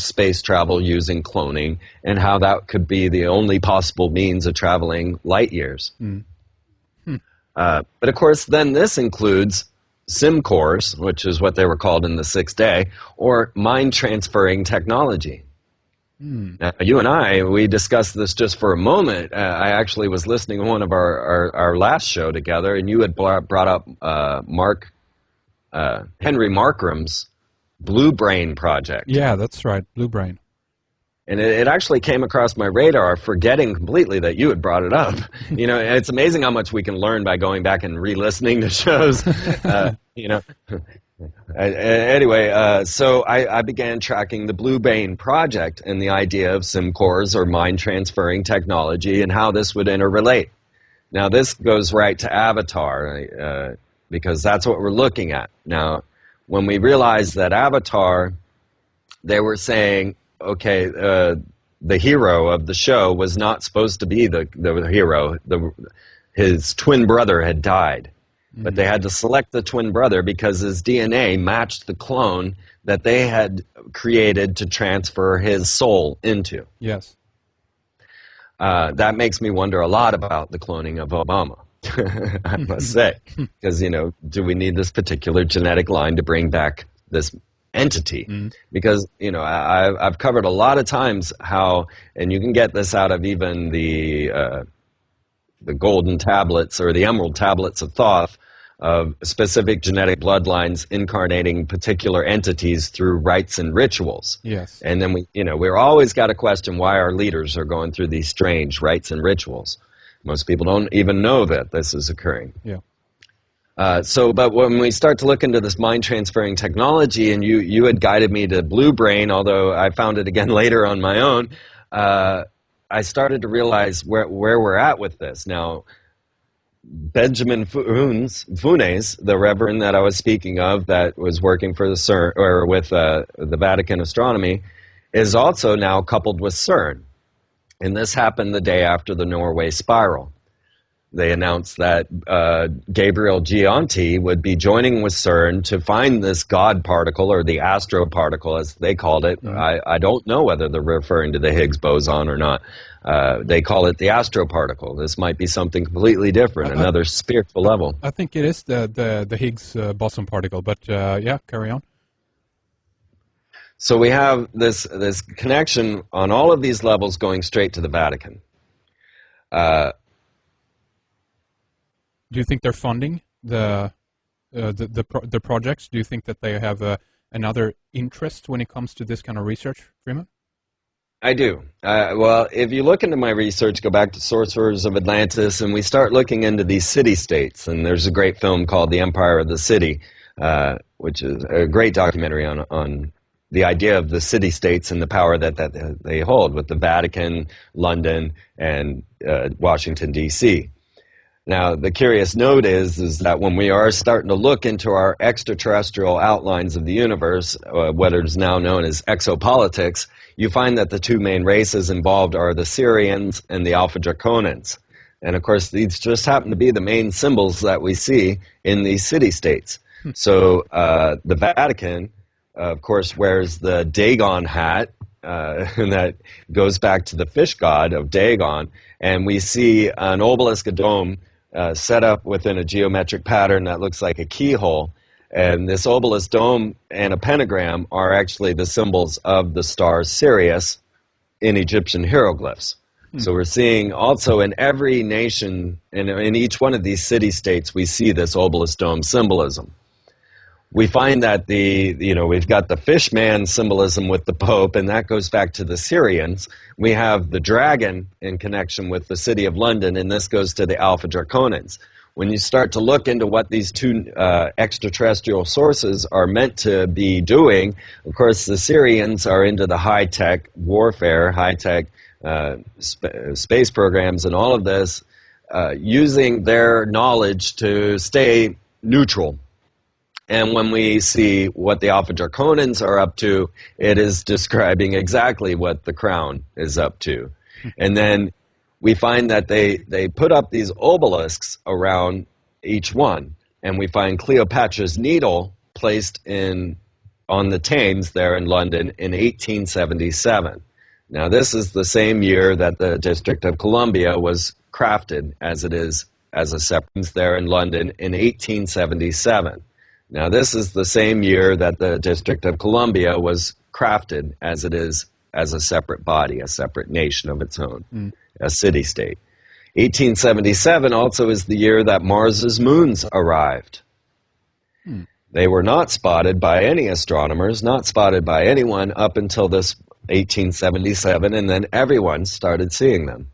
space travel using cloning and how that could be the only possible means of traveling light years. Mm. But of course, then this includes SIM cores, which is what they were called in the Sixth Day, or mind-transferring technology. Now, you and I, we discussed this just for a moment. I actually was listening to one of our last show together, and you had brought up Henry Markram's Blue Brain project. Yeah, that's right, Blue Brain. And it actually came across my radar, forgetting completely that you had brought it up. It's amazing how much we can learn by going back and re-listening to shows. Anyway, so I began tracking the Blue Brain project and the idea of SIM cores or mind transferring technology and how this would interrelate. Now, this goes right to Avatar because that's what we're looking at. Now, when we realized that Avatar, they were saying, okay, the hero of the show was not supposed to be the hero. His twin brother had died. But they had to select the twin brother because his DNA matched the clone that they had created to transfer his soul into. Yes. That makes me wonder a lot about the cloning of Obama, I must say. Because, do we need this particular genetic line to bring back this entity? Because, I've covered a lot of times how, and you can get this out of even the golden tablets or the emerald tablets of Thoth, of specific genetic bloodlines incarnating particular entities through rites and rituals. Yes. And then we're always got to question why our leaders are going through these strange rites and rituals. Most people don't even know that this is occurring. Yeah. But when we start to look into this mind transferring technology, and you had guided me to Blue Brain, although I found it again later on my own, I started to realize where we're at with this. Now, Benjamin Funes, the reverend that I was speaking of that was working for the CERN, or with the Vatican Astronomy, is also now coupled with CERN. And this happened the day after the Norway spiral. They announced that Gabriel Gianti would be joining with CERN to find this God particle, or the astro particle as they called it. I don't know whether they're referring to the Higgs boson or not. They call it the astro particle. This might be something completely different, another spiritual level. I think it is the Higgs boson particle, but yeah, carry on. So we have this connection on all of these levels going straight to the Vatican. Do you think they're funding the projects? Do you think that they have another interest when it comes to this kind of research, Freeman? I do. Well, if you look into my research, go back to Sorcerers of Atlantis, and we start looking into these city-states, and there's a great film called The Empire of the City, which is a great documentary on the idea of the city-states and the power that they hold with the Vatican, London, and Washington, D.C. Now, the curious note is that when we are starting to look into our extraterrestrial outlines of the universe, what is now known as exopolitics, you find that the two main races involved are the Syrians and the Alpha Draconans. And of course, these just happen to be the main symbols that we see in these city-states. So the Vatican, of course, wears the Dagon hat, and that goes back to the fish god of Dagon. And we see an obelisk, a dome, set up within a geometric pattern that looks like a keyhole. And this obelisk dome and a pentagram are actually the symbols of the star Sirius in Egyptian hieroglyphs. So we're seeing also in every nation, in each one of these city-states, we see this obelisk dome symbolism. We find that we've got the fish man symbolism with the Pope, and that goes back to the Syrians. We have the dragon in connection with the city of London, and this goes to the Alpha Draconans. When you start to look into what these two extraterrestrial sources are meant to be doing, of course, the Syrians are into the high-tech warfare, high-tech space programs and all of this, using their knowledge to stay neutral. And when we see what the Alpha Draconans are up to, it is describing exactly what the Crown is up to. And then we find that they put up these obelisks around each one. And we find Cleopatra's Needle placed on the Thames there in London in 1877. Now, this is the same year that the District of Columbia was crafted as it is as a separate there in London in 1877. Now, this is the same year that the District of Columbia was crafted as it is as a separate body, a separate nation of its own, a city-state. 1877 also is the year that Mars's moons arrived. They were not spotted by any astronomers, not spotted by anyone up until this 1877, and then everyone started seeing them.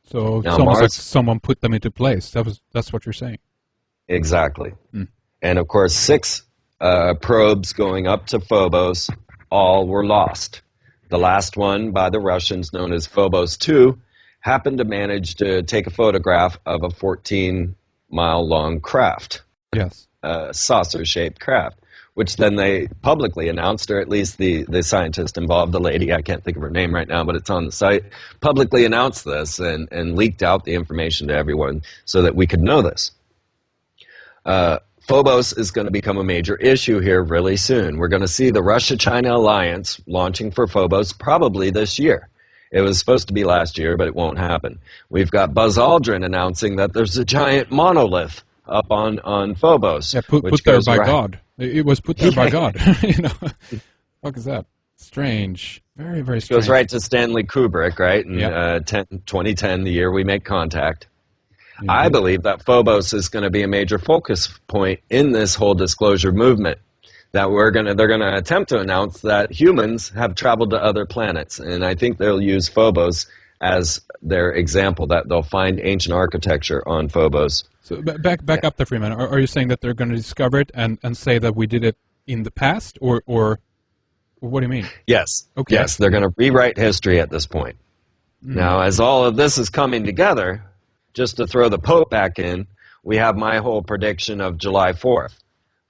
So it's almost like someone put them into place. That's what you're saying. Exactly. And of course, 6 probes going up to Phobos, all were lost. The last one by the Russians, known as Phobos 2, happened to manage to take a photograph of a 14-mile-long craft. Yes. A saucer-shaped craft, which then they publicly announced, or at least the scientist involved, the lady, I can't think of her name right now, but it's on the site, publicly announced this and leaked out the information to everyone so that we could know this. Phobos is going to become a major issue here really soon. We're going to see the Russia-China alliance launching for Phobos probably this year. It was supposed to be last year, but it won't happen. We've got Buzz Aldrin announcing that there's a giant monolith up on Phobos. Yeah, put there by God. It was put there by God. You know, what is that? Strange. Very, very strange. Goes right to Stanley Kubrick, right? In 2010, the year we make contact. I believe that Phobos is going to be a major focus point in this whole disclosure movement. That they're gonna attempt to announce that humans have traveled to other planets, and I think they'll use Phobos as their example. That they'll find ancient architecture on Phobos. So back up there, Freeman. Are you saying that they're going to discover it and say that we did it in the past, or what do you mean? Yes. Okay. Yes, they're going to rewrite history at this point. Now, as all of this is coming together, just to throw the Pope back in, we have my whole prediction of July 4th,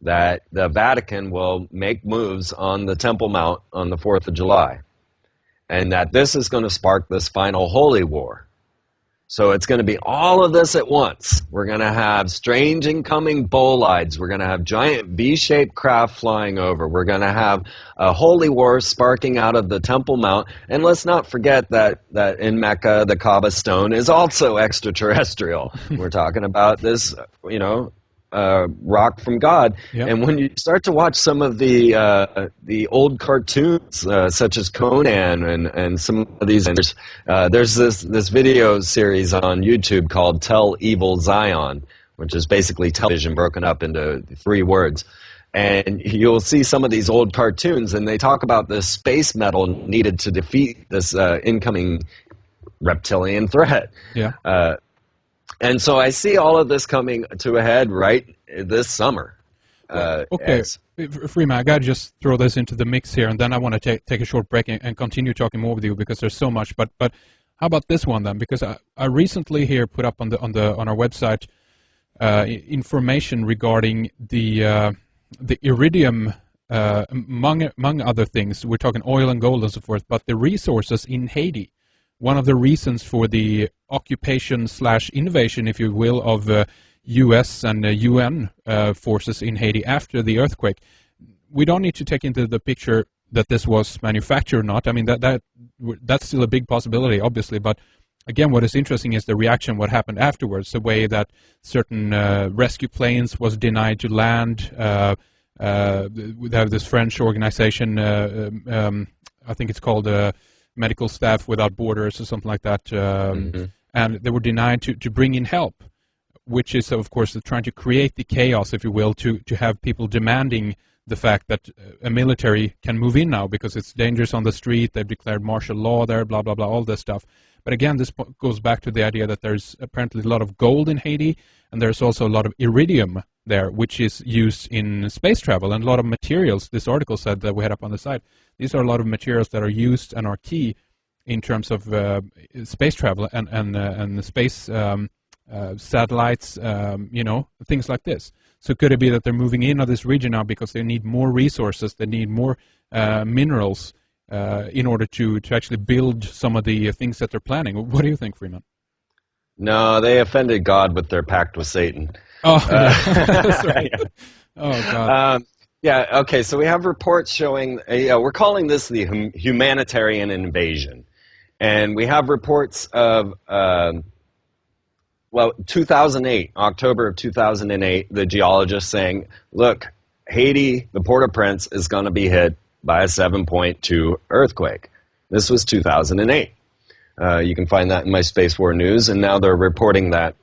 that the Vatican will make moves on the Temple Mount on the 4th of July, and that this is going to spark this final holy war. So it's going to be all of this at once. We're going to have strange incoming bolides. We're going to have giant V-shaped craft flying over. We're going to have a holy war sparking out of the Temple Mount. And let's not forget that in Mecca, the Kaaba stone is also extraterrestrial. We're talking about this, rock from God. Yep. And when you start to watch some of the old cartoons, such as Conan and some of these, there's this video series on YouTube called Tell Evil Zion, which is basically television broken up into 3 words. And you'll see some of these old cartoons, and they talk about the space metal needed to defeat this incoming reptilian threat. Yeah. And so I see all of this coming to a head right this summer. Okay, Freeman, I got to just throw this into the mix here, and then I want to take a short break and continue talking more with you because there's so much. But how about this one then? Because I recently here put up on our website information regarding the iridium, among other things. We're talking oil and gold and so forth, but the resources in Haiti. One of the reasons for the occupation/invasion, if you will, of U.S. and UN forces in Haiti after the earthquake, we don't need to take into the picture that this was manufactured or not. I mean, that's still a big possibility, obviously. But again, what is interesting is the reaction, what happened afterwards, the way that certain rescue planes was denied to land. We have this French organization, I think it's called Medical Staff Without Borders or something like that, and they were denied to bring in help, which is, of course, trying to create the chaos, if you will, to have people demanding the fact that a military can move in now because it's dangerous on the street, they've declared martial law there, blah, blah, blah, all this stuff. But again, this goes back to the idea that there's apparently a lot of gold in Haiti, and there's also a lot of iridium there, which is used in space travel, and a lot of materials, this article said that we had up on the site, these are a lot of materials that are used and are key in terms of space travel and the space satellites, things like this. So could it be that they're moving in on this region now because they need more resources, they need more minerals in order to actually build some of the things that they're planning? What do you think, Freeman? No, they offended God with their pact with Satan. Oh, that's right. Oh, God. Yeah, okay, so we have reports showing, we're calling this the humanitarian invasion. And we have reports of, 2008, October of 2008, the geologists saying, look, Haiti, the Port-au-Prince, is going to be hit by a 7.2 earthquake. This was 2008. You can find that in my Space War news, and now they're reporting that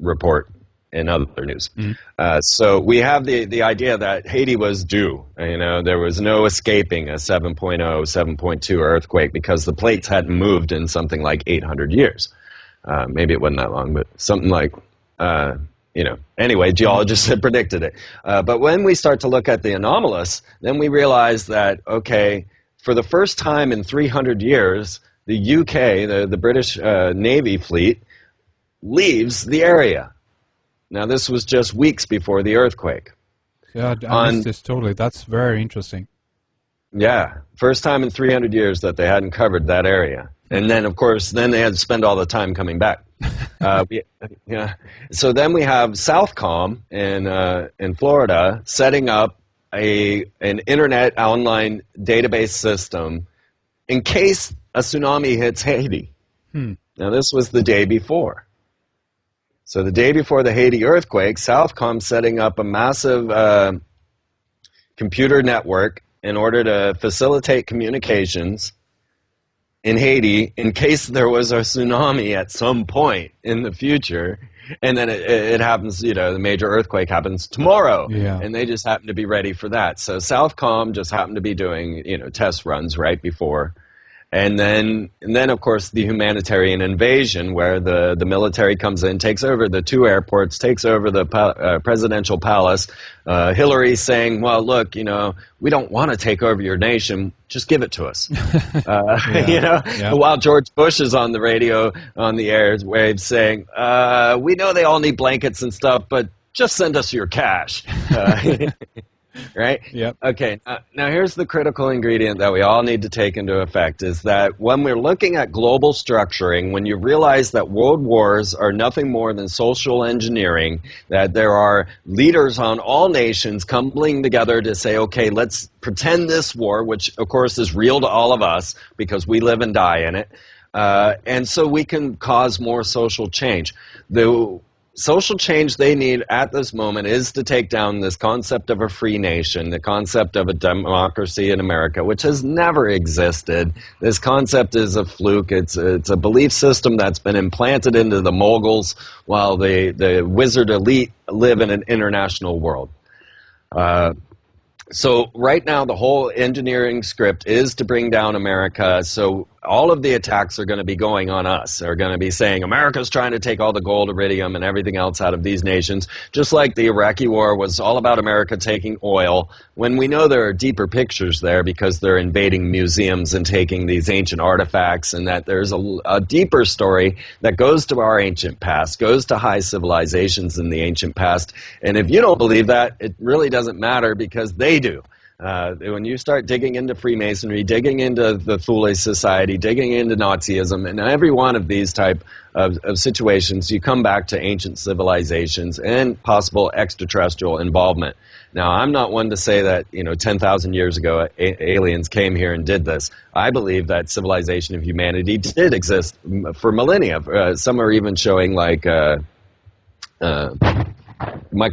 report in other news. Mm-hmm. So we have the idea that Haiti was due. There was no escaping a 7.0, 7.2 earthquake because the plates hadn't moved in something like 800 years. Maybe it wasn't that long, but something like, anyway, geologists had predicted it. But when we start to look at the anomalous, then we realize that, okay, for the first time in 300 years, the UK, the British Navy fleet, leaves the area. Now, this was just weeks before the earthquake. Yeah, I missed this totally. That's very interesting. Yeah, first time in 300 years that they hadn't covered that area. And then, of course, then they had to spend all the time coming back. Yeah. So then we have Southcom in Florida setting up an internet online database system in case a tsunami hits Haiti. Now, this was the day before. So the day before the Haiti earthquake, Southcom setting up a massive computer network in order to facilitate communications in Haiti in case there was a tsunami at some point in the future. And then it happens, the major earthquake happens tomorrow. Yeah. And they just happen to be ready for that. So Southcom just happened to be doing, test runs right before. And then, of course, the humanitarian invasion, where the military comes in, takes over the two airports, takes over the presidential palace. Hillary saying, well, look, we don't want to take over your nation. Just give it to us. While George Bush is on the radio, on the airwaves saying, we know they all need blankets and stuff, but just send us your cash. Right? Yep. Okay, now here's the critical ingredient that we all need to take into effect, is that when we're looking at global structuring, when you realize that world wars are nothing more than social engineering, that there are leaders on all nations coupling together to say, okay, let's pretend this war, which of course is real to all of us because we live and die in it, and so we can cause more social change. The social change they need at this moment is to take down this concept of a free nation, the concept of a democracy in America, which has never existed. This concept is a fluke. It's a belief system that's been implanted into the moguls while the wizard elite live in an international world. So right now the whole engineering script is to bring down America. So all of the attacks are going to be going on us. They're going to be saying America's trying to take all the gold, iridium, and everything else out of these nations, just like the Iraqi war was all about America taking oil, when we know there are deeper pictures there because they're invading museums and taking these ancient artifacts, and that there's a deeper story that goes to our ancient past, goes to high civilizations in the ancient past. And if you don't believe that, it really doesn't matter because they do. When you start digging into Freemasonry, digging into the Thule Society, digging into Nazism, and every one of these type of situations, you come back to ancient civilizations and possible extraterrestrial involvement. Now, I'm not one to say that 10,000 years ago aliens came here and did this. I believe that civilization of humanity did exist for millennia. Some are even showing like Michael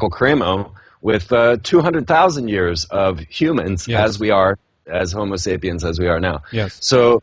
Cremo with 200,000 years of humans as we are, as Homo sapiens as we are now. Yes. So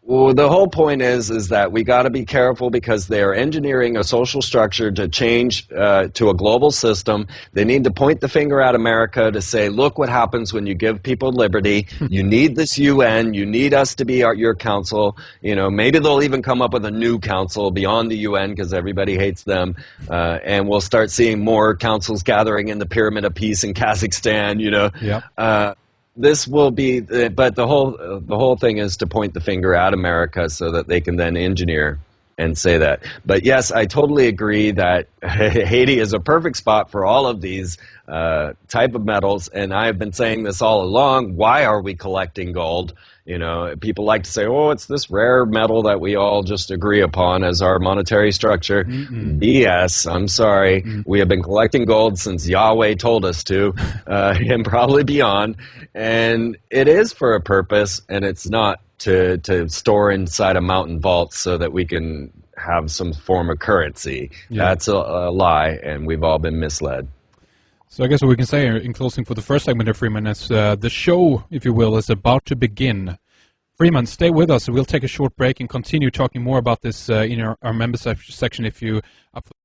the whole point is that we got to be careful because they are engineering a social structure to change to a global system. They need to point the finger at America to say, look what happens when you give people liberty. You need this UN. You need us to be your council. Maybe they'll even come up with a new council beyond the UN because everybody hates them. And we'll start seeing more councils gathering in the Pyramid of Peace in Kazakhstan, Yep. this will be, but the whole thing is to point the finger at America so that they can then engineer and say that. But yes, I totally agree that Haiti is a perfect spot for all of these type of metals, and I have been saying this all along. Why are we collecting gold? You know, people like to say, oh, it's this rare metal that we all just agree upon as our monetary structure. BS, I'm sorry. We have been collecting gold since Yahweh told us to, and probably beyond. And it is for a purpose, and it's not to store inside a mountain vault so that we can have some form of currency. Yeah. That's a lie, and we've all been misled. So I guess what we can say in closing for the first segment of Freeman is the show, if you will, is about to begin. Freeman, stay with us. We'll take a short break and continue talking more about this in our member section if you up for